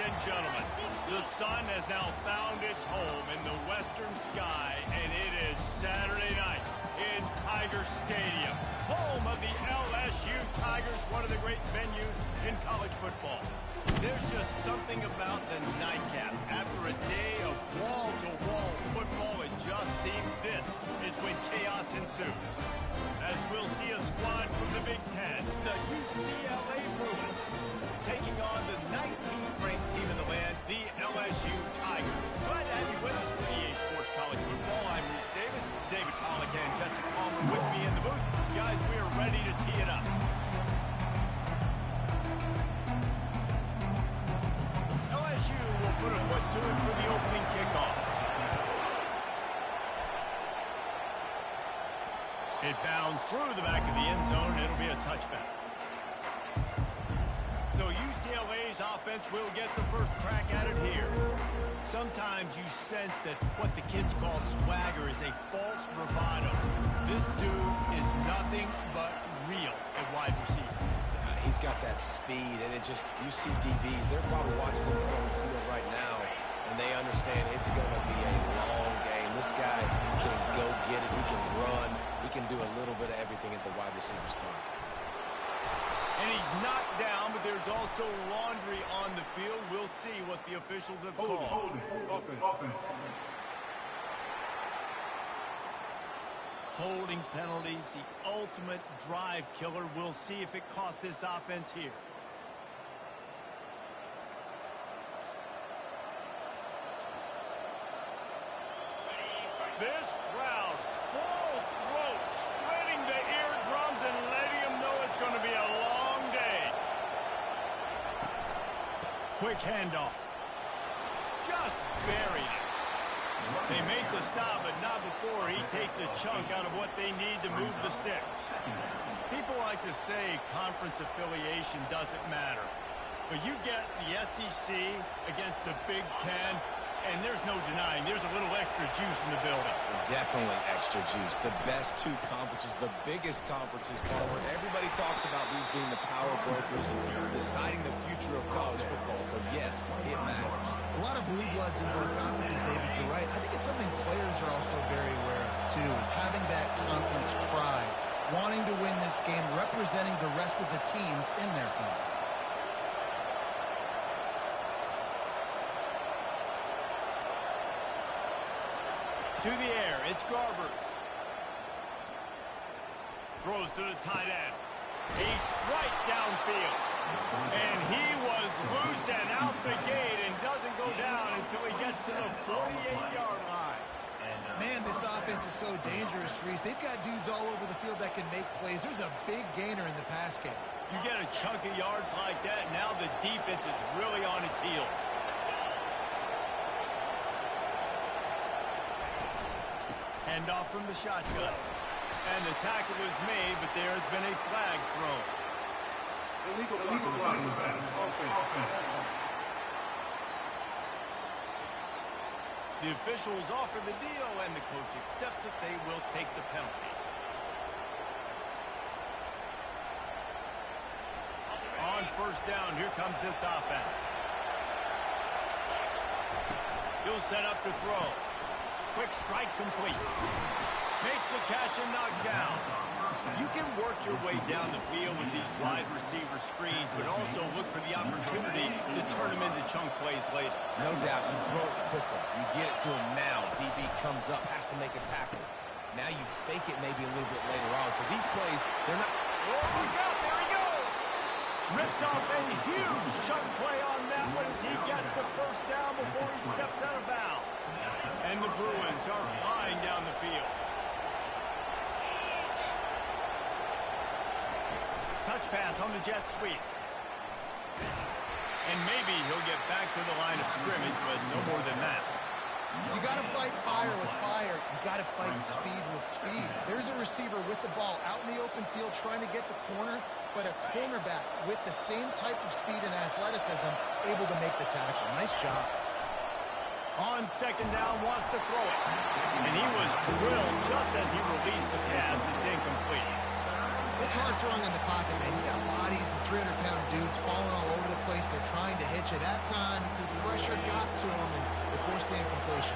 and gentlemen, the sun has now found its home in the western sky, and it is Saturday night in Tiger Stadium, home of the LSU Tigers, one of the great venues in college football. There's just something about the nightcap. After a day of wall-to-wall football, it just seems this is when chaos ensues. As we'll see a squad from the Big Ten, the UCLA Bruins, taking on the 19th ranked team in the land, the LSU Tigers. Glad to have you with us for EA Sports College Football. I'm Reese Davis, David Pollack and Jesse Palmer with me in the booth. Guys, we are ready to tee it up. LSU will put a foot to it for the opening kickoff. It bounds through the back of the end zone, and it'll be a touchback. So UCLA's offense will get the first crack at it here. Sometimes you sense that what the kids call swagger is a false bravado. This dude is nothing but real at wide receiver. He's got that speed, and it just, you see DBs, they're probably watching him on the field right now, and they understand it's going to be a long game. This guy can go get it. He can run. He can do a little bit of everything at the wide receiver spot. And he's knocked down, but there's also laundry on the field. We'll see what the officials have called. Holding penalties, the ultimate drive killer. We'll see if it costs this offense here. This crowd, full throat, spreading the eardrums and letting them know it's going to be a long day. Quick handoff. Just buried it. They make the stop, but not before he takes a chunk out of what they need to move the sticks. People like to say conference affiliation doesn't matter. But you get the SEC against the Big Ten, and there's no denying there's a little extra juice in the building. Definitely extra juice. The best two conferences, the biggest conferences, forward. Everybody talks about these being the power brokers and deciding the future of college football. So, yes, it matters. A lot of blue bloods in both conferences, David. You're right. I think it's something players are also very aware of, too, is having that conference pride, wanting to win this game, representing the rest of the teams in their conference. To the air, it's Garbers. Throws to the tight end. A strike downfield. And he was loose and out the gate and doesn't go down until he gets to the 48-yard line. Man, this offense is so dangerous, Reese. They've got dudes all over the field that can make plays. There's a big gainer in the pass game. You get a chunk of yards like that, now the defense is really on its heels. Handoff from the shotgun. And the tackle is made, but there has been a flag thrown. Illegal offense. The officials offer the deal, and the coach accepts it. They will take the penalty. On first down, here comes this offense. He'll set up to throw. Quick strike complete. Makes the catch and knocked down. You can work your way down the field with these wide receiver screens, but also look for the opportunity to turn them into chunk plays later. No doubt. You throw it quickly. You get it to him now. DB comes up, has to make a tackle. Now you fake it maybe a little bit later on. So these plays, they're not... Oh, look out. There he goes. Ripped off a huge chunk play on that one as he gets the first down before he steps out of bounds. And the Bruins are flying down the field. Touch pass on the jet sweep. And maybe he'll get back to the line of scrimmage, but no more than that. You got to fight fire with fire. You got to fight speed with speed. There's a receiver with the ball out in the open field trying to get the corner, but a cornerback with the same type of speed and athleticism able to make the tackle. Nice job. On second down, wants to throw it. And he was drilled just as he released the pass. It's incomplete. It's hard throwing in the pocket, man. You got bodies and 300-pound dudes falling all over the place. They're trying to hit you. That time, the pressure got to them, and they forced the incompletion.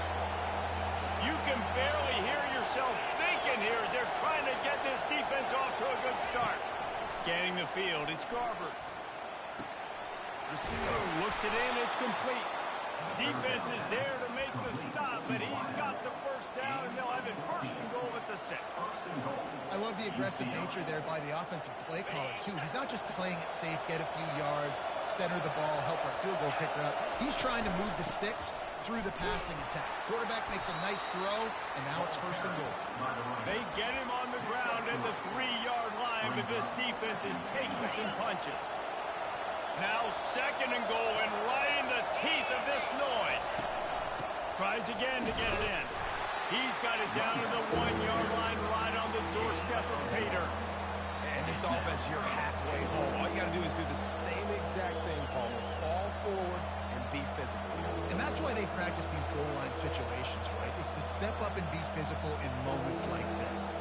You can barely hear yourself thinking here as they're trying to get this defense off to a good start. Scanning the field, it's Garbers. Receiver looks it in, it's complete. Defense is there to make the stop, but he's got the first down, and they'll have it first and goal at the 6. I love the aggressive nature there by the offensive play caller, too. He's not just playing it safe, get a few yards, center the ball, help our field goal kicker out. He's trying to move the sticks through the passing attack. Quarterback makes a nice throw, and now it's first and goal. They get him on the ground at the 3-yard line, but this defense is taking some punches. Now second and goal, and right in the teeth of this noise. Tries again to get it in. He's got it down to the 1-yard line, right on the doorstep of Pater. And this offense, you're halfway home. All you got to do is do the same exact thing, Palmer. Fall forward and be physical. And that's why they practice these goal line situations, right? It's to step up and be physical in moments like this.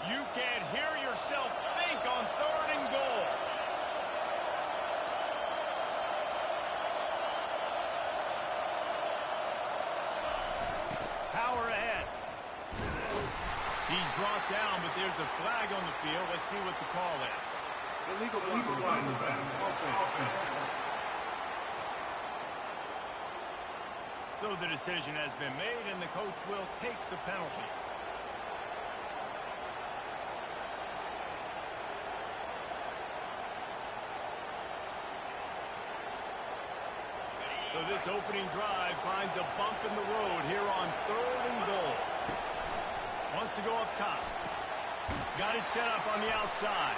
You can't hear yourself think on third and goal. Power ahead. He's brought down, but there's a flag on the field. Let's see what the call is. Illegal flag in the back. So the decision has been made, and the coach will take the penalty. So this opening drive finds a bump in the road here on third and goal. Wants to go up top. Got it set up on the outside.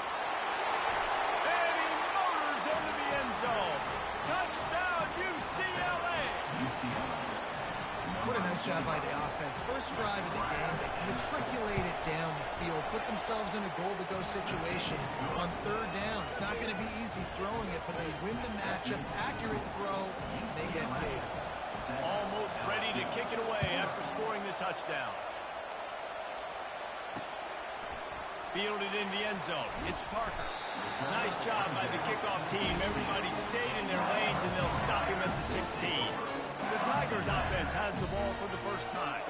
And he motors into the end zone. Touchdown, UCLA! What a nice job by the offense. First drive of the game, they matriculated down the field, put themselves in a goal-to-go situation on third down. It's not going to be easy throwing it, but they win the matchup. Accurate throw, they get paid. Almost ready to kick it away after scoring the touchdown. Fielded in the end zone. It's Parker. Nice job by the kickoff team. Everybody stayed in their lanes, and they'll stop him at the 16. The Tigers offense has the ball for the first time.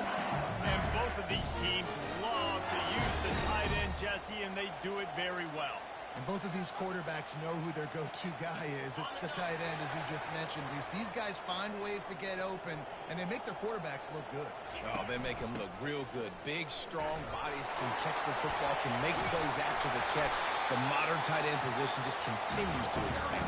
And both of these teams love to use the tight end, Jesse, and they do it very well. And both of these quarterbacks know who their go-to guy is. It's the tight end, as you just mentioned. These guys find ways to get open, and they make their quarterbacks look good. Oh, they make them look real good. Big, strong bodies can catch the football, can make plays after the catch. The modern tight end position just continues to expand.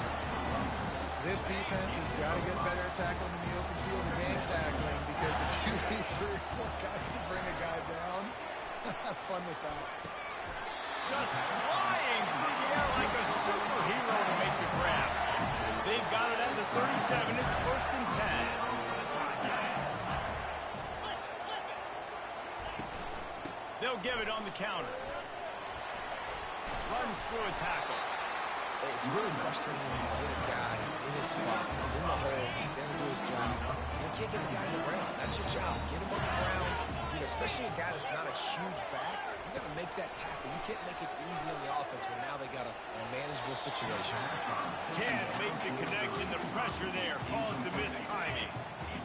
This defense has got to get better at tackling in the open field and game tackling, because if you need 3 or 4 guys to bring a guy down, have fun with that. Just flying through the air like a superhero to make the grab. They've got it at the 37. It's first and 10. They'll give it on the counter. Runs through a tackle. It's really frustrating when you get a guy in his spot. He's in the hole. He's there to do his job. You can't get the guy on the ground. That's your job. Get him on the ground. You know, especially a guy that's not a huge back. You got to make that tackle. You can't make it easy on the offense when now they got a manageable situation. Can't make the connection. The pressure there caused the missed timing.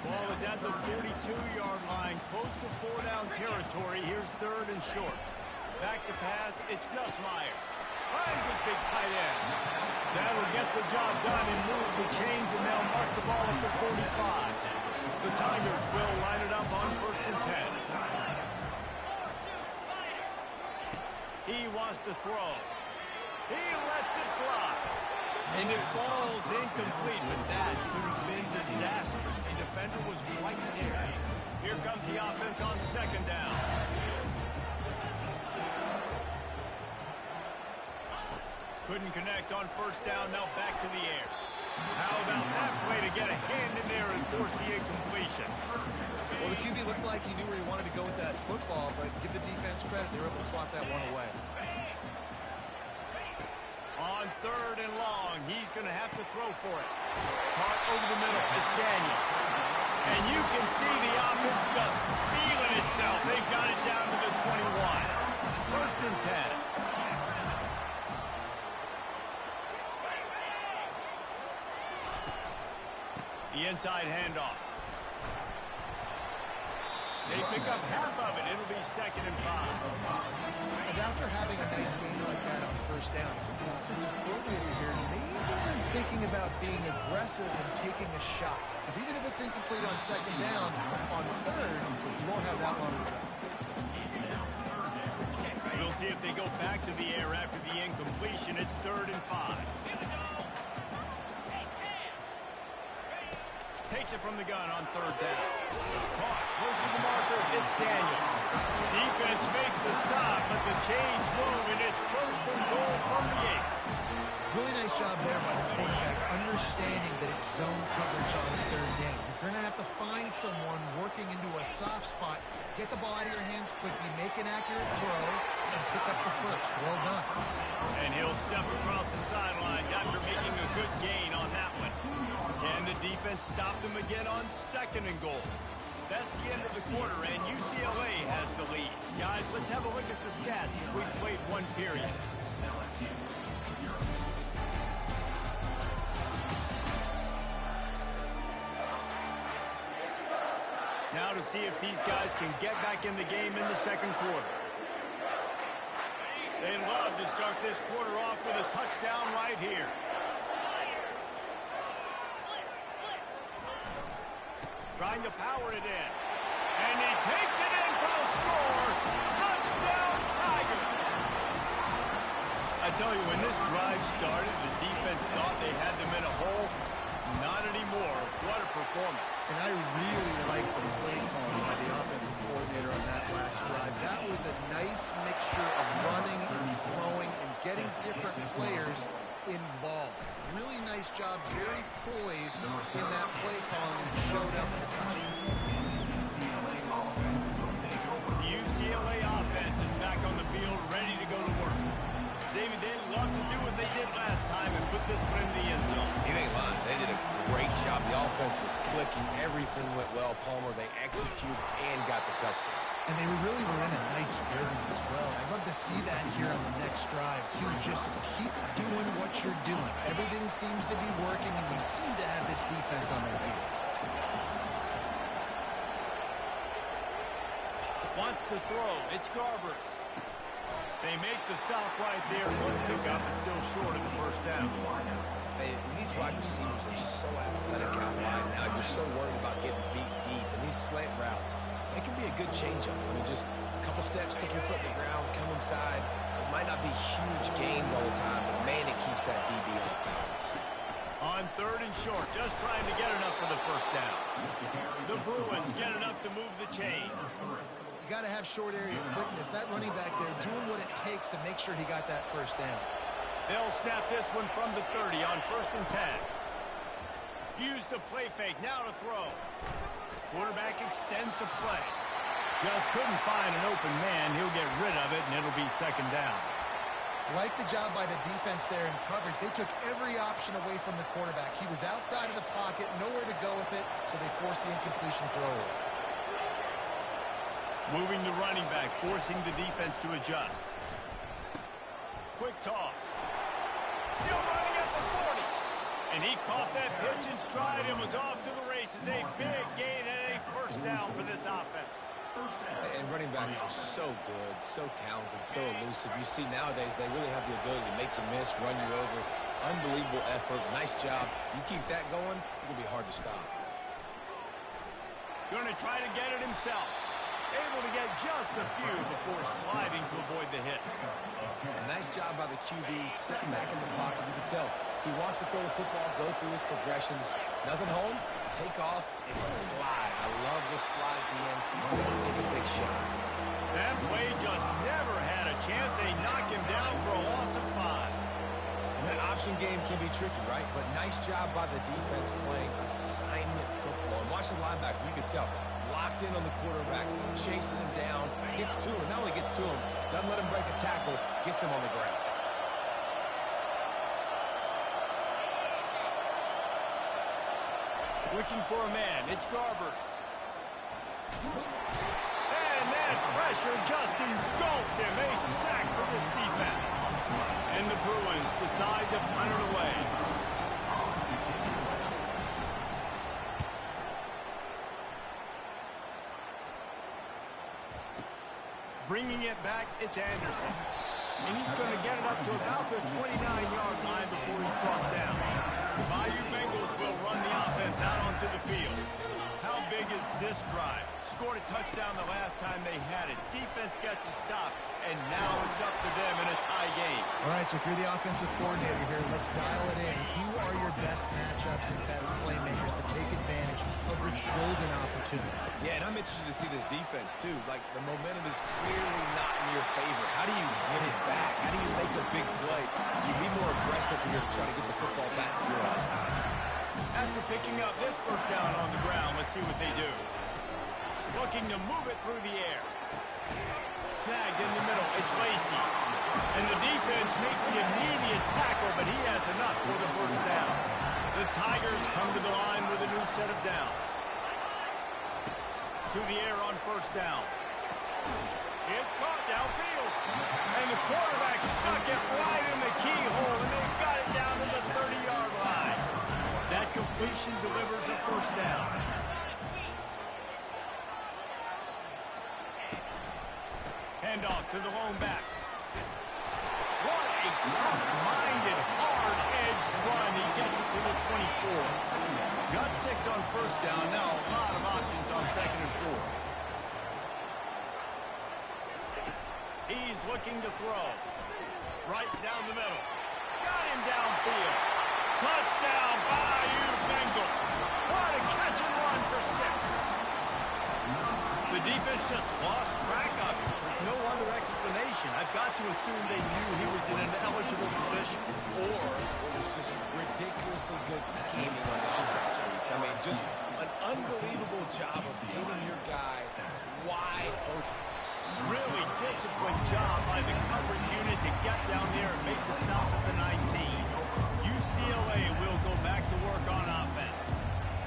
Ball is at the 42-yard line, close to 4-down territory. Here's third and short. Back to pass. It's Nussmeier. Finds his big tight end. That'll get the job done and move the chains, and they'll mark the ball at the 45. The Tigers will line it up on first and 10. He wants to throw. He lets it fly. And it falls incomplete, but that could have been disastrous. The defender was right there. Here comes the offense on second down. Couldn't connect on first down, now back to the air. How about that play to get a hand in there and force the incompletion? Well, the QB looked like he knew where he wanted to go with that football, but give the defense credit. They were able to swat that one away. On third and long, he's going to have to throw for it. Caught over the middle, it's Daniels. And you can see the offense just feeling itself. They've got it down to the 21. inside handoff. They pick up half of it. It'll be 2nd and 5. And after having a nice game like that on first down, if you're the offensive coordinator here, maybe you're thinking about being aggressive and taking a shot. Because even if it's incomplete on 2nd down, on 3rd, you won't have that long to go. We'll see if they go back to the air after the incompletion. It's 3rd and 5. Takes it from the gun on 3rd down. Caught, close to the marker, it's Daniels. Defense makes a stop, but the chains move, and it's 1st and goal from the 8. Really nice job there by the quarterback, understanding that it's zone coverage on 3rd down. You're going to have to find someone working into a soft spot, get the ball out of your hands quickly, make an accurate throw, and pick up the 1st. Well done. And he'll step across the sideline after making a good gain on that one. Can the defense stop them again on 2nd and goal? That's the end of the quarter, and UCLA has the lead. Guys, let's have a look at the stats as we've played one period. Now to see if these guys can get back in the game in the 2nd quarter. They love to start this quarter off with a touchdown right here. Trying to power it in. And he takes it in for the score. Touchdown, Tigers! I tell you, when this drive started, the defense thought they had them in a hole. Not anymore. What a performance. And I really like the play calling by the offensive coordinator on that last drive. That was a nice mixture of running and throwing and getting different players involved. Really nice job, very poised in that play calling, and showed up in the touchdown. The UCLA offense is back on the field, ready to go to work. David, they'd love to do what they did last time and put this one in the end zone. You ain't lying. They did a great job. The offense was clicking. Everything went well, Palmer. They executed and got the touchdown. And they really were in a nice rhythm as well. I'd love to see that here on the next drive, too. Just keep doing what you're doing. Everything seems to be working, and you seem to have this defense on their heels. Wants to throw. It's Garbers. They make the stop right there. Good pickup, but still short of the 1st down. Hey, these wide receivers are so athletic out wide now. You're so worried about getting beat deep. And these slant routes, it can be a good change-up. I mean, just a couple steps, stick your foot in the ground, come inside. It might not be huge gains all the time, but, man, it keeps that DB off balance. On 3rd and short, just trying to get enough for the 1st down. The Bruins get enough to move the chains. You got to have short area quickness. That running back there doing what it takes to make sure he got that 1st down. They'll snap this one from the 30 on 1st and 10. Use the play fake, now to throw. Quarterback extends the play. Just couldn't find an open man. He'll get rid of it, and it'll be 2nd down. Like the job by the defense there in coverage. They took every option away from the quarterback. He was outside of the pocket, nowhere to go with it, so they forced the incompletion throw away. Moving the running back, forcing the defense to adjust. Quick toss. Still running at the 40. And he caught that pitch in stride and was off to the races. A big gain and a 1st down for this offense. And running backs are so good, so talented, so elusive. You see nowadays they really have the ability to make you miss, run you over. Unbelievable effort. Nice job. You keep that going, it'll be hard to stop. Going to try to get it himself. Able to get just a few before sliding to avoid the hit. Nice job by the QB, sitting back in the pocket. You can tell he wants to throw the football, go through his progressions. Nothing home, take off, and slide. I love this slide at the end. Don't take a big shot. That play just never had a chance. They knock him down for a loss of 5. And that option game can be tricky, right? But nice job by the defense playing assignment football. And watch the linebacker, you can tell. Locked in on the quarterback, chases him down, gets to him, not only gets to him, doesn't let him break a tackle, gets him on the ground. Looking for a man, it's Garbers. And that pressure just engulfed him, a sack for this defense. And the Bruins decide to punt it away. Bringing it back, it's Anderson. And he's going to get it up to about the 29-yard line before he's brought down. The Bayou Bengals will run the offense out onto the field. How big is this drive? Scored a touchdown the last time they had it. Defense gets a stop, and now it's up to them in a tie game. All right, so if you're the offensive coordinator here, let's dial it in. Who are your best matchups and best playmakers to take advantage of this golden opportunity? Yeah, and I'm interested to see this defense, too. Like, the momentum is clearly not in your favor. How do you get it back? How do you make a big play? You be more aggressive here to try to get the football back to your offense. After picking up this first down on the ground, let's see what they do. Looking to move it through the air. Snagged in the middle. It's Lacy. And the defense makes the immediate tackle, but he has enough for the first down. The Tigers come to the line with a new set of downs. To the air on first down. It's caught downfield. And the quarterback stuck it right in the keyhole, and they've got it down to the 30-yard line. That completion delivers a first down. Handoff to the lone back. What a tough-minded, hard-edged run. He gets it to the 24. Got 6 on first down. Now a lot of options on second and 4. He's looking to throw. Right down the middle. Got him downfield. Touchdown, Bayou Bengals. What a catch and run for 6. The defense just lost track of him. There's no other explanation. I've got to assume they knew he was in an eligible position. Or it was just ridiculously good scheming on the offense, Reese. I mean, just an unbelievable job of getting your guy wide open. Really disciplined job by the coverage unit to get down there and make the stop at the 19. UCLA will go back to work on offense.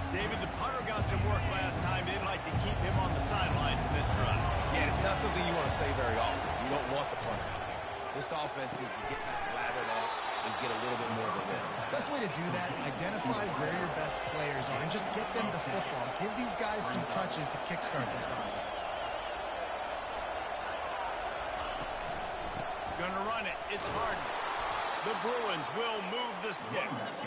David, the punter got some work last time. They'd like to keep him on the sidelines in this drive. Yeah, it's not something you want to say very often. You don't want the punter out there. This offense needs to get back lathered up and get a little bit more of a rhythm. Best way to do that, identify where your best players are and just get them the football. Give these guys some touches to kickstart this offense. Gonna run it. It's Harden. The Bruins will move the sticks.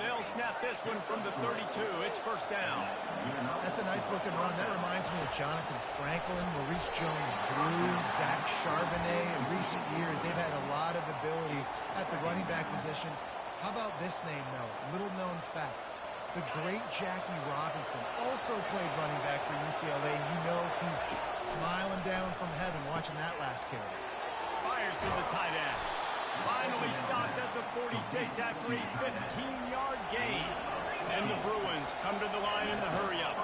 They'll snap this one from the 32. It's first down. That's a nice-looking run. That reminds me of Jonathan Franklin, Maurice Jones-Drew, Zach Charbonnet. In recent years, they've had a lot of ability at the running back position. How about this name, though? Little-known fact. The great Jackie Robinson also played running back for UCLA, and you know he's smiling down from heaven watching that last carry. Fires to the tight end. Finally stopped at the 46 after a 15-yard gain. And the Bruins come to the line in the hurry-up.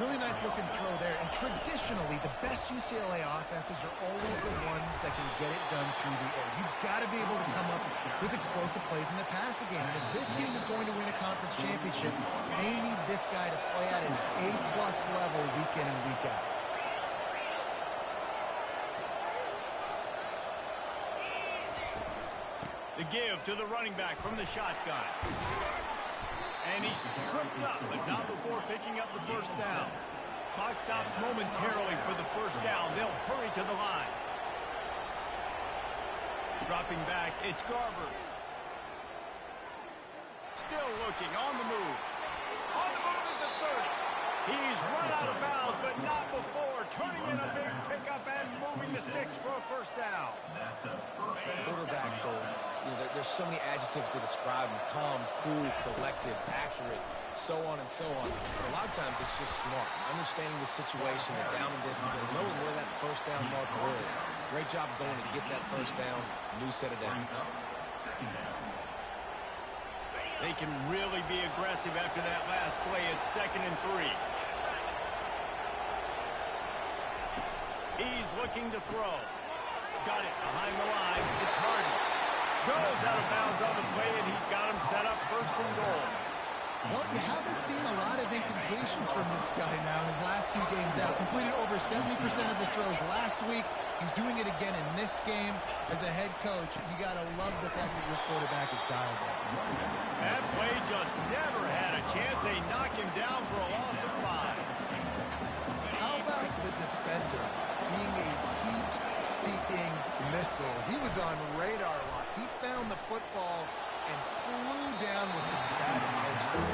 Really nice looking throw there. And traditionally, the best UCLA offenses are always the ones that can get it done through the air. You've got to be able to come up with explosive plays in the passing game. And if this team is going to win a conference championship, they need this guy to play at his A-plus level week in and week out. The give to the running back from the shotgun. And he's tripped up, but not before picking up the first down. Clock stops momentarily for the first down. They'll hurry to the line. Dropping back, it's Garbers. Still looking, on the move. On the move at the 30. He's run out of bounds, but not before. Turning in a big pickup and moving the sticks for a first down. Quarterbacks are, there's so many adjectives to describe them. Calm, cool, collected, accurate, so on and so on. But a lot of times it's just smart. Understanding the situation, the down and distance, and knowing where that first down marker is. Great job going to get that first down. New set of downs. They can really be aggressive after that last play. It's 2nd and 3. He's looking to throw. Got it behind the line. It's Harden. Goes out of bounds on the play, and he's got him set up 1st and goal. Well, you haven't seen a lot of incompletions from this guy now in his last 2 games out. Completed over 70% of his throws last week. He's doing it again in this game. As a head coach, you got to love the fact that your quarterback is dialed in. That play just never had a chance. They knock him down for a loss of 5. How about the defender being a heat was on radar lock. He found the football and flew down with some bad intentions.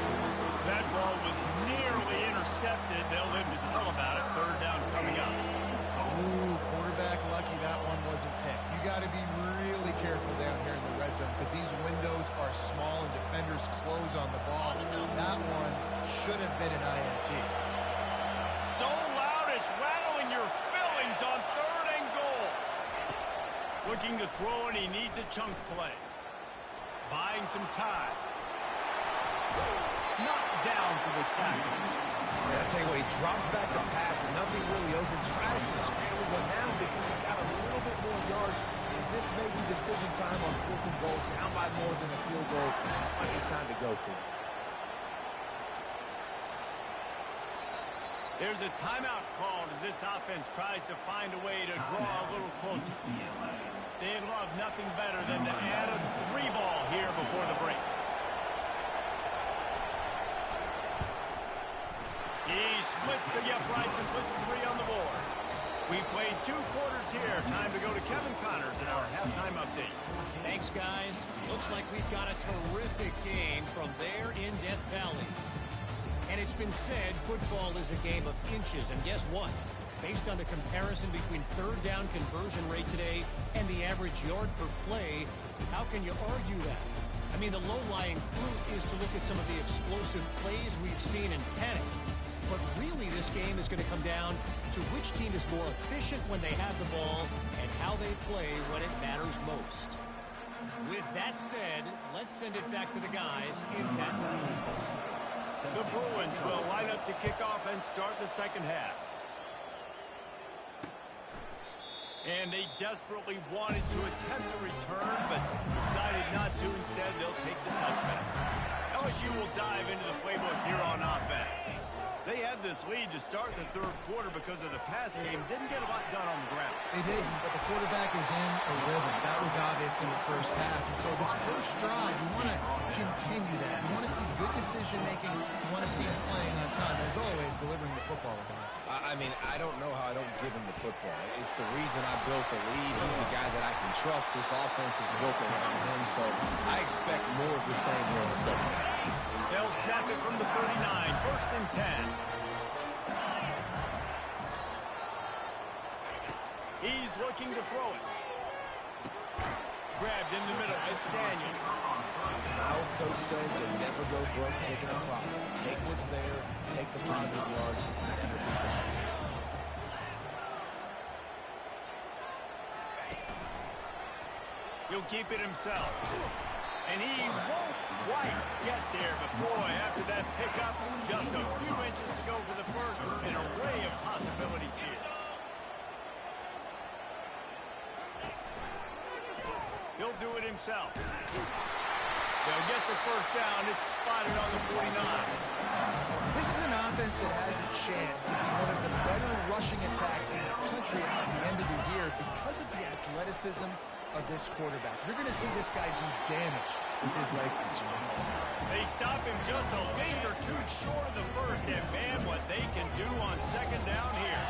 That ball was nearly intercepted. They'll live to tell about it. Third down coming up. Ooh, quarterback lucky that one wasn't picked. You got to be really careful down here in the red zone because these windows are small and defenders close on the ball. That one should have been an INT. So loud it's rattling your fillings on third and goal. Looking to throw, and he needs a chunk play. Buying some time. Knocked down for the tackle. I tell you what, he drops back to pass, nothing really open, tries to scramble, but now because he got a little bit more yards, is this maybe decision time on 4th and goal, down by more than a field goal? This might be time to go for it. There's a timeout called as this offense tries to find a way to draw a little closer. They'd love nothing better than to add a 3-ball here before the break. He splits the uprights and puts 3 on the board. We played 2 quarters here. Time to go to Kevin Connors in our halftime update. Thanks, guys. Looks like we've got a terrific game from there in Death Valley. And it's been said football is a game of inches. And guess what? Based on the comparison between third down conversion rate today and the average yard per play, how can you argue that? I mean, the low-lying fruit is to look at some of the explosive plays we've seen in panic. But really, this game is going to come down to which team is more efficient when they have the ball and how they play when it matters most. With that said, let's send it back to the guys in Baton Rouge. The Bruins will line up to kick off and start the second half. And they desperately wanted to attempt a return, but decided not to. Instead, they'll take the touchback. LSU will dive into the playbook here on offense. They had this lead to start the third quarter because of the passing game. Didn't get a lot done on the ground. They didn't, but the quarterback is in a rhythm. That was obvious in the first half. And so this first drive, you want to continue that. You want to see good decision-making. You want to see him playing on time. As always, delivering the football. I mean, I don't know how I don't give him the football. It's the reason I built the lead. He's the guy that I can trust. This offense is built around him, so I expect more of the same here in the second half. They'll snap it from the 39, 1st and 10. He's looking to throw it. Grabbed in the middle. It's Daniels. Our coach said to never go broke taking a profit. Take what's there, take the positive yards, and never be broke. He'll keep it himself. And he won't quite get there, but boy, after that pickup, just a few inches to go for the first. An array of possibilities here. He'll do it himself. They'll get the first down. It's spotted on the 49. This is an offense that has a chance to be one of the better rushing attacks in the country at the end of the year because of the athleticism of this quarterback. You're going to see this guy do damage with his legs this year. They stop him just a league or two short of the first, and man, what they can do on second down here.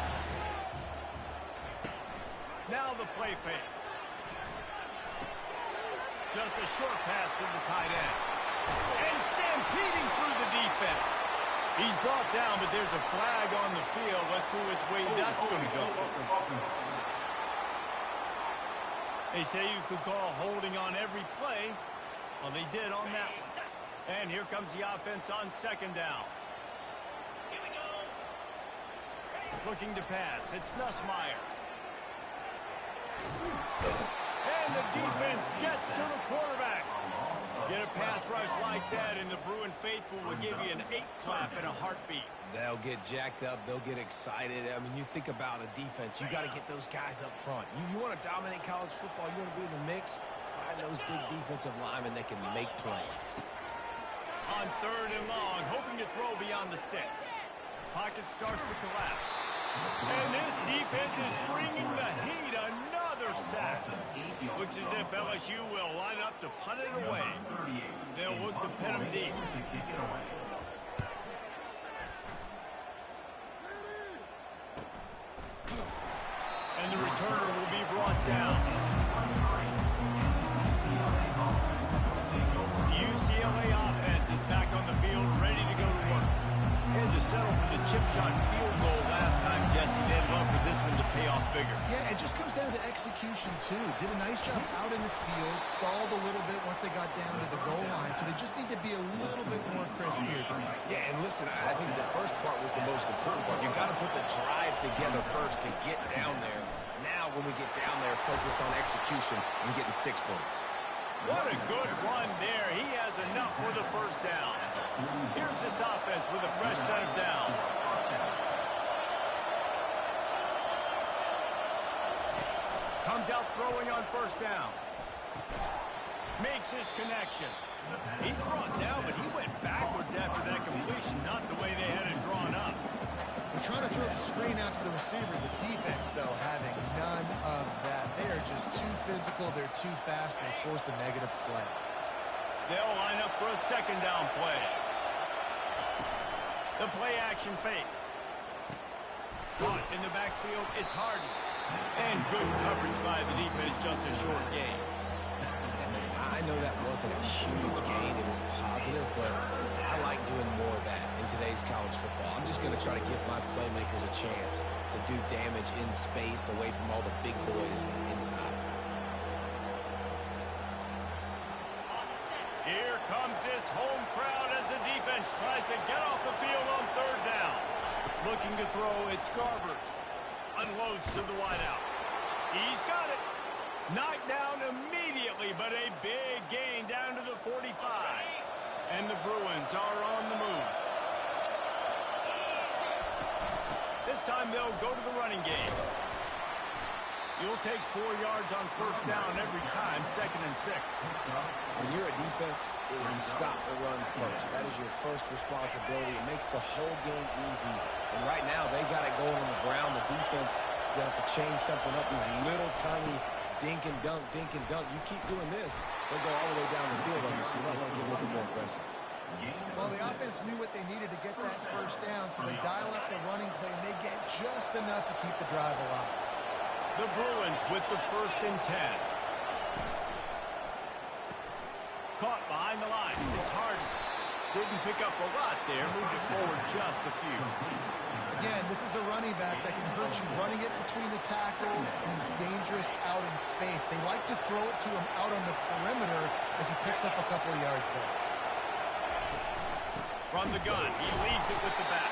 Now the play fake. Just a short pass to the tight end. And stampeding through the defense. He's brought down, but there's a flag on the field. Let's see which way that's going to go. They say you could call holding on every play. Well, they did on that one. And here comes the offense on second down. Looking to pass. It's Nussmeier. And the defense gets to the quarterback. Get a pass rush like that, and the Bruin faithful will give you an 8-clap in a heartbeat. They'll get jacked up. They'll get excited. I mean, you think about a defense. You got to get those guys up front. You want to dominate college football. You want to be in the mix. Find those big defensive linemen that can make plays. On third and long, hoping to throw beyond the sticks. Pocket starts to collapse. And this defense is bringing the heat. Another sack. Looks as if LSU will line up to punt it away. They'll look to pin them deep. And the returner will be brought down. UCLA offense is back on the field, ready to go to work. And to settle for the chip shot field goal last time, Jesse. They'd love for this one to pay off bigger. Yeah, it just comes down to execution, too. Did a nice job out in the field, stalled a little bit once they got down to the goal line, so they just need to be a little bit more crisp here. Yeah, and listen, I think the first part was the most important part. You've got to put the drive together first to get down there. Now, when we get down there, focus on execution and getting 6 points. What a good run there. He has enough for the first down. Here's this offense with a fresh set of downs. Comes out throwing on first down. Makes his connection. He's brought down, but he went backwards after that completion, not the way they had it drawn up. They're trying to throw the screen out to the receiver. The defense, though, having none of that. They are just too physical. They're too fast. They force a negative play. They'll line up for a second down play. The play action fake. Caught in the backfield, it's Harden. And good coverage by the defense, just a short gain. And listen, I know that wasn't a huge gain. It was positive, but I like doing more of that in today's college football. I'm just going to try to give my playmakers a chance to do damage in space away from all the big boys inside. Here comes this home crowd as the defense tries to get off the field on third down. Looking to throw, it's Garbers. Unloads to the wideout. He's got it. Knocked down immediately, but a big gain down to the 45. And the Bruins are on the move. This time they'll go to the running game. You'll take 4 yards on first down every time, 2nd and 6. When you're a defense, it is stop the run first. That is your first responsibility. It makes the whole game easy. And right now, they got it going on the ground. The defense is going to have to change something up. These little tiny dink and dunk, dink and dunk. You keep doing this, they'll go all the way down the field on you, so you might want to get a little bit more aggressive. Well, the offense knew what they needed to get that first down, so they dial up the running play, and they get just enough to keep the drive alive. The Bruins with the 1st and 10. Caught behind the line. It's Harden. Didn't pick up a lot there. Moved it forward just a few. Again, this is a running back that can hurt you running it between the tackles, and he's dangerous out in space. They like to throw it to him out on the perimeter as he picks up a couple of yards there. From the gun, he leaves it with the back.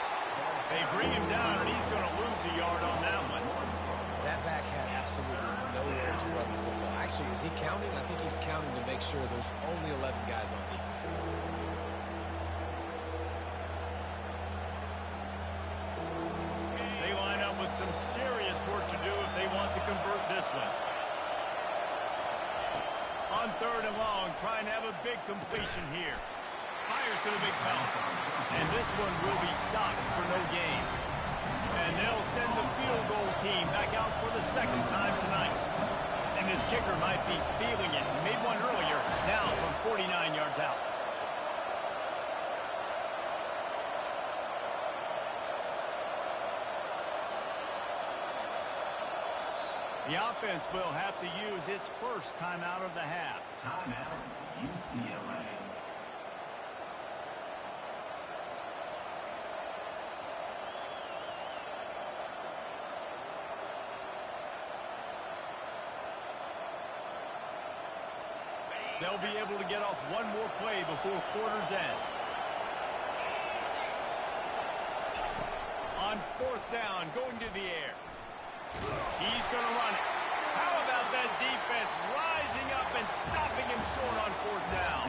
They bring him down, and he's going to lose a yard on that one. That back had absolutely nowhere to run the football. Actually, is he counting? I think he's counting to make sure there's only 11 guys on defense. They line up with some serious work to do if they want to convert this one. On 3rd and long, trying to have a big completion here. Fires to the big fella. And this one will be stopped for no gain. And they'll send the field goal team back out for the 2nd time tonight. And this kicker might be feeling it. He made one earlier, now from 49 yards out. The offense will have to use its first timeout of the half. Timeout, UCLA. They'll be able to get off one more play before quarter's end. On 4th down, going to the air. He's going to run it. How about that defense rising up and stopping him short on 4th down?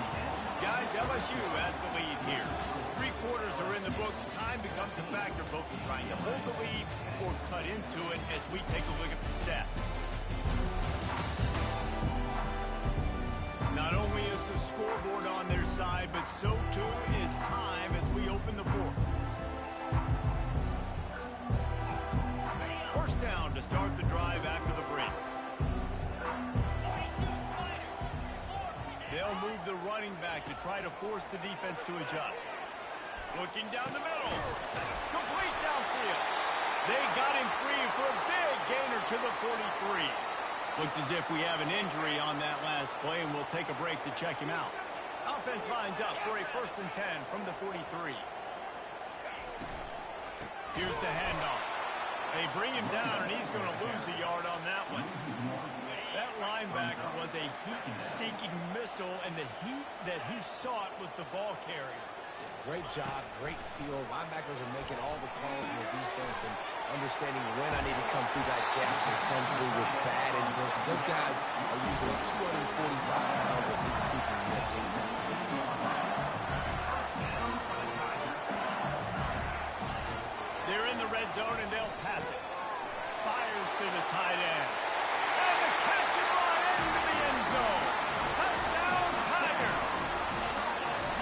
Guys, LSU has the lead here. 3 quarters are in the books. Time becomes a factor, both in trying to hold the lead or cut into it as we take a look at the stats. Not only is the scoreboard on their side, but so too is time as we open the 4th. First down to start the drive after the break. They'll move the running back to try to force the defense to adjust. Looking down the middle. Complete downfield. They got him free for a big gainer to the 43. Looks as if we have an injury on that last play, and we'll take a break to check him out. Offense lines up for a 1st and 10 from the 43. Here's the handoff. They bring him down, and he's going to lose a yard on that one. That linebacker was a heat-seeking missile, and the heat that he sought was the ball carrier. Yeah, great job, great field. Linebackers are making all the calls in the defense and understanding when I need to come through that gap and come through with bad intention. Those guys are using 245 pounds of heat-seeking missile. They're in the red zone, and they'll pass it. Fires to the tight end. And the catch and run into the end zone. Touchdown, Tigers.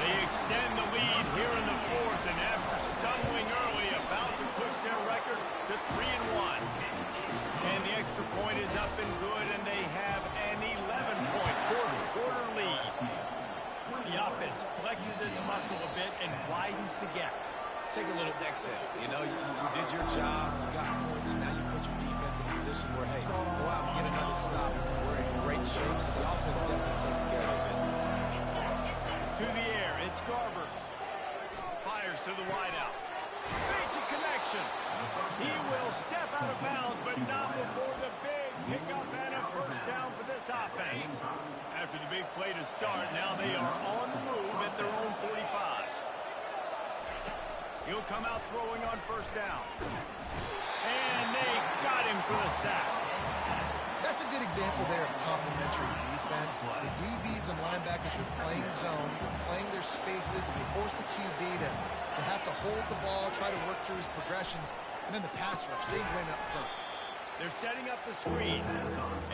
They extend the lead here in the 4th, and after stumbling early, about to push their record to 3-1. And the extra point is up and good, and they have an 11-point fourth-quarter lead. The offense flexes its muscle a bit and widens the gap. Take a little exit. You know, you did your job. You got points. Now you put your defense in a position where, hey, go out and get another stop. We're in great shape, so the offense definitely taking care of their business. To the air, it's Garbers. Fires to the wideout. Makes a connection. He will step out of bounds, but not before the big pickup and a 1st down for this offense. After the big play to start, now they are on the move at their own 45. He'll come out throwing on 1st down. And they got him for the sack. That's a good example there of complementary defense. The DBs and linebackers are playing zone, playing their spaces, and they force the QB to have to hold the ball, try to work through his progressions, and then the pass rush, they win up front. They're setting up the screen,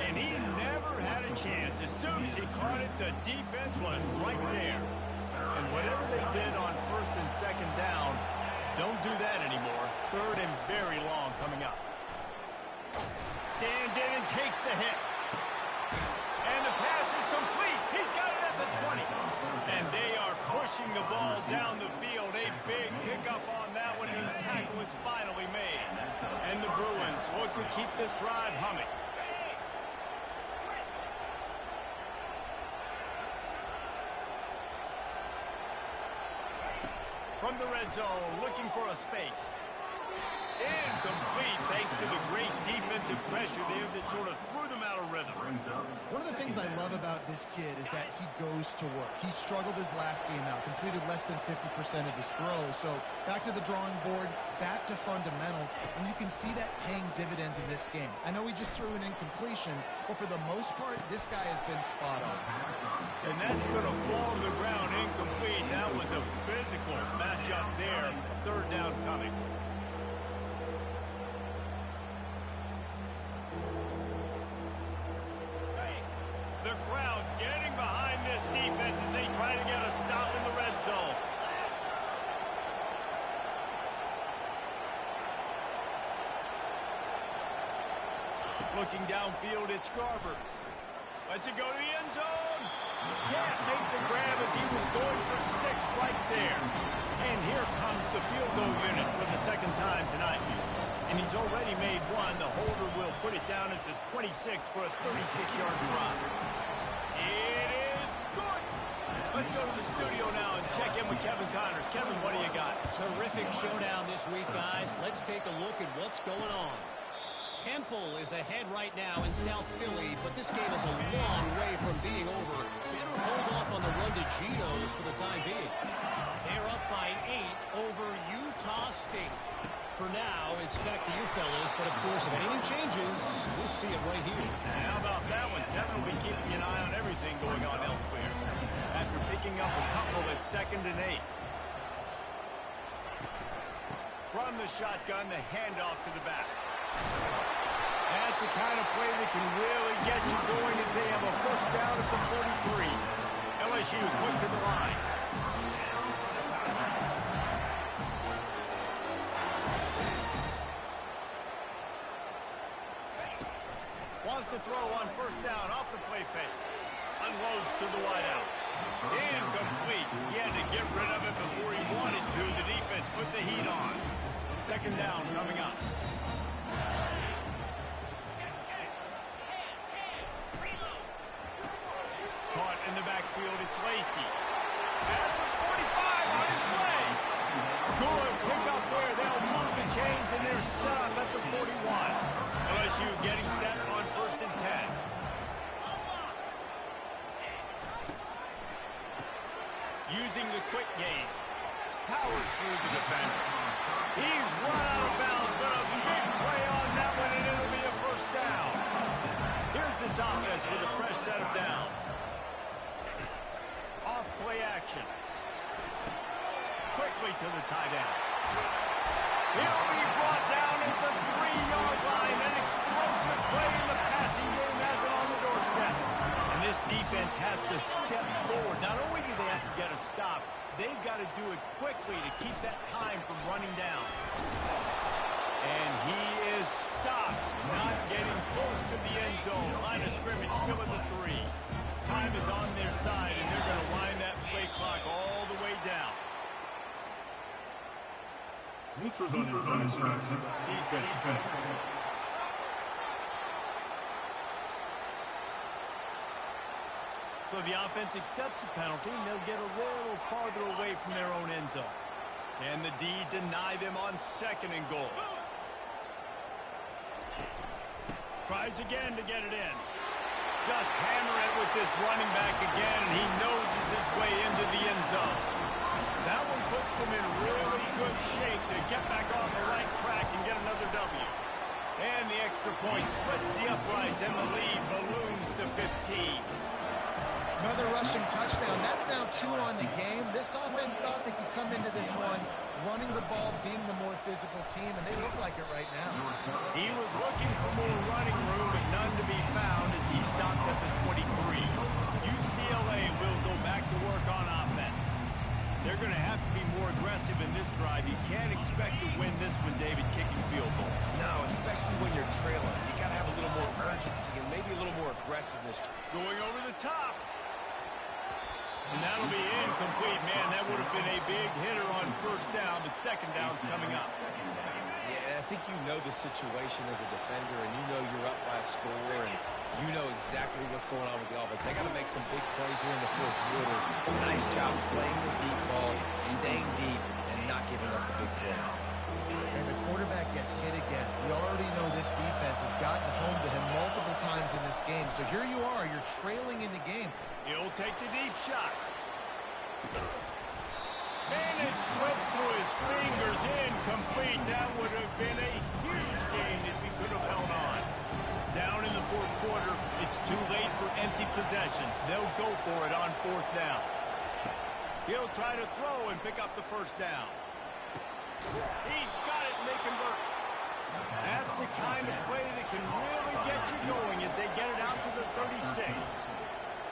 and he never had a chance. As soon as he caught it, the defense was right there. And whatever they did on 1st and 2nd down, don't do that anymore. 3rd and very long coming up. Stands in and takes the hit. And the pass is complete. He's got it at the 20. And they are pushing the ball down the field. A big pickup on that one, and the tackle is finally made. And the Bruins look to keep this drive humming. From the red zone, looking for a space. Incomplete, thanks to the great defensive pressure there that sort of threw them out of rhythm. One of the things I love about this kid is that he goes to work. He struggled his last game out, completed less than 50% of his throws. So back to the drawing board, back to fundamentals, and you can see that paying dividends in this game. I know he just threw an incompletion, but for the most part, this guy has been spot on. And that's going to fall to the ground incomplete. That was a physical matchup there. 3rd down coming. The crowd getting behind this defense as they try to get a stop in the red zone. Looking downfield, it's Garbers. Lets it go to the end zone. Can't make the grab as he was going for 6 right there. And here comes the field goal unit for the 2nd time tonight. And he's already made 1. The holder will put it down at the 26 for a 36-yard drop. It is good. Let's go to the studio now and check in with Kevin Connors. Kevin, what do you got? Terrific showdown this week, guys. Let's take a look at what's going on. Temple is ahead right now in South Philly, but this game is a long way from being over. Better hold off on the run to Geno's for the time being. They're up by 8 over Utah State. For now, it's back to you fellas, but of course, if anything changes, we'll see it right here. And how about that one? Kevin will be keeping an eye on everything going on elsewhere. After picking up a couple at 2nd and 8. From the shotgun, the handoff to the back. That's the kind of play that can really get you going as they have a 1st down at the 43. LSU quick to the line. Wants to throw on 1st down off the play fake. Unloads to the wideout. Incomplete. He had to get rid of it before he wanted to. The defense put the heat on. 2nd down coming up. Caught in the backfield, it's Lacey. quick gain. Powers through the defender. He's run out of bounds, but a big play on that one, and it'll be a first down. Here's this offense with a fresh set of downs. Off play action. Quickly to the tight end. He'll be brought down at the 3-yard line. An explosive play in the passing game has it on the doorstep. And this defense has to step forward. Not only do they have to get a stop, they've got to do it quickly to keep that time from running down. And he is stopped, not getting close to the end zone. Line of scrimmage still at the 3. Time is on their side, and they're going to wind that play clock all the way down. Ultras on defense. So the offense accepts the penalty, and they'll get a little farther away from their own end zone. Can the D deny them on 2nd and goal? Tries again to get it in. Just hammer it with this running back again, and he noses his way into the end zone. That one puts them in really good shape to get back on the right track and get another W. And the extra point splits the uprights, and the lead balloons to 15. Another rushing touchdown. That's now 2 on the game. This offense thought they could come into this one running the ball, being the more physical team, and they look like it right now. He was looking for more running room, and none to be found as he stopped at the 23. UCLA will go back to work on offense. They're going to have to be more aggressive in this drive. You can't expect to win this one, David, kicking field goals. No, especially when you're trailing. You got to have a little more urgency and maybe a little more aggressiveness. Going over the top. And that'll be incomplete. Man, that would have been a big hitter on 1st down, but 2nd down's coming up. Yeah, I think you know the situation as a defender, and you know you're up by a score, and you know exactly what's going on with the offense. They got to make some big plays here in the 4th quarter. Nice job playing the deep ball, staying deep, and not giving up the big play. And the quarterback gets hit again. We already know this defense has gotten home to him multiple times in this game. So here you are, you're trailing in the game. He'll take the deep shot. And it slips through his fingers, incomplete. That would have been a huge gain if he could have held on. Down in the 4th quarter, it's too late for empty possessions. They'll go for it on 4th down. He'll try to throw and pick up the 1st down. He's got it, and they convert. That's the kind of play that can really get you going as they get it out to the 36.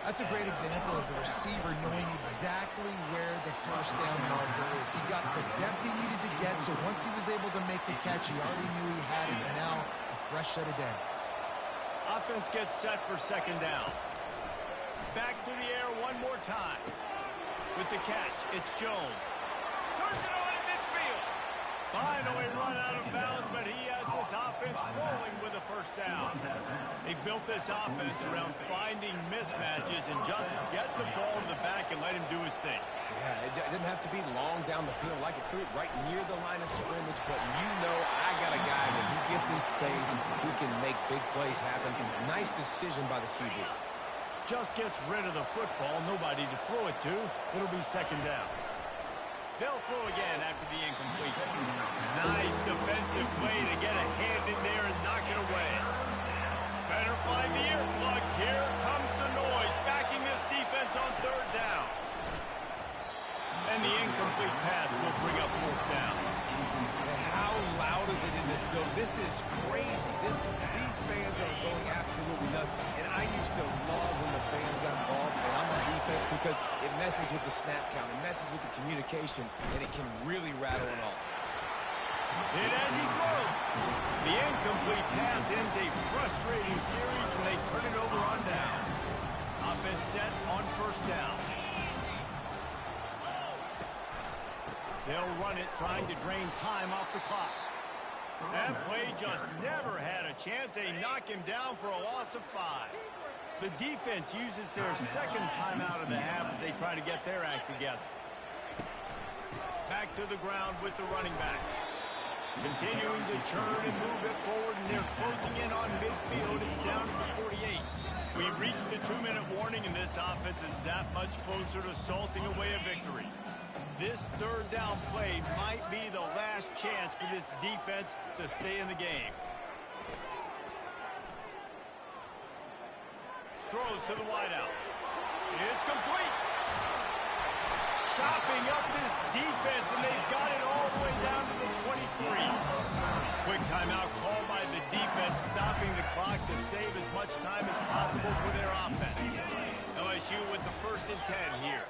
That's a great example of the receiver knowing exactly where the 1st down marker is. He got the depth he needed to get, so once he was able to make the catch, he already knew he had it, and now a fresh set of downs. Offense gets set for 2nd down. Back to the air one more time. With the catch, it's Jones. Turns it on in midfield. Finally run out of bounds, but he has this offense rolling with a 1st down. They built this offense around finding mismatches and just get the ball in the back and let him do his thing. Yeah, it didn't have to be long down the field. Like it threw it right near the line of scrimmage, but you know I got a guy when he gets in space, he can make big plays happen. Nice decision by the QB. Just gets rid of the football, nobody to throw it to. It'll be 2nd down. They'll throw again after the incompletion. Nice defensive play to get a hand in there and knock it away. Better find the earplugs. Here comes the noise, backing this defense on 3rd down. And the incomplete pass will bring up 4th down. And how loud is it in this building? This is crazy. These fans are going absolutely nuts. And I used to love when the fans got involved, and I'm on defense because it messes with the snap count. It messes with the communication, and it can really rattle an offense. And as he throws, the incomplete pass ends a frustrating series, and they turn it over on downs. Offense set on 1st down. They'll run it, trying to drain time off the clock. That play just never had a chance. They knock him down for a loss of 5. The defense uses their 2nd timeout of the half as they try to get their act together. Back to the ground with the running back. Continuing to churn and move it forward, and they're closing in on midfield. It's down to the 48. We've reached the 2-minute warning, and this offense is that much closer to salting away a victory. This third down play might be the last chance for this defense to stay in the game. Throws to the wideout. It's complete. Chopping up this defense, and they've got it all the way down to the 23. Quick timeout called by the defense, stopping the clock to save as much time as possible for their offense. LSU with the 1st and 10 here.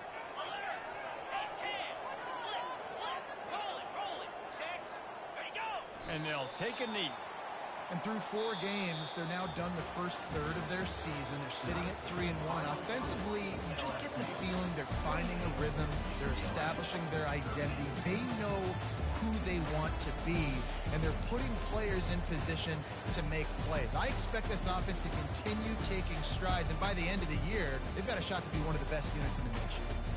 And they'll take a knee. And through 4 games, they're now done the first third of their season. They're sitting at 3-1. Offensively, you just get the feeling they're finding a rhythm. They're establishing their identity. They know who they want to be, and they're putting players in position to make plays. I expect this offense to continue taking strides, and by the end of the year, they've got a shot to be one of the best units in the nation.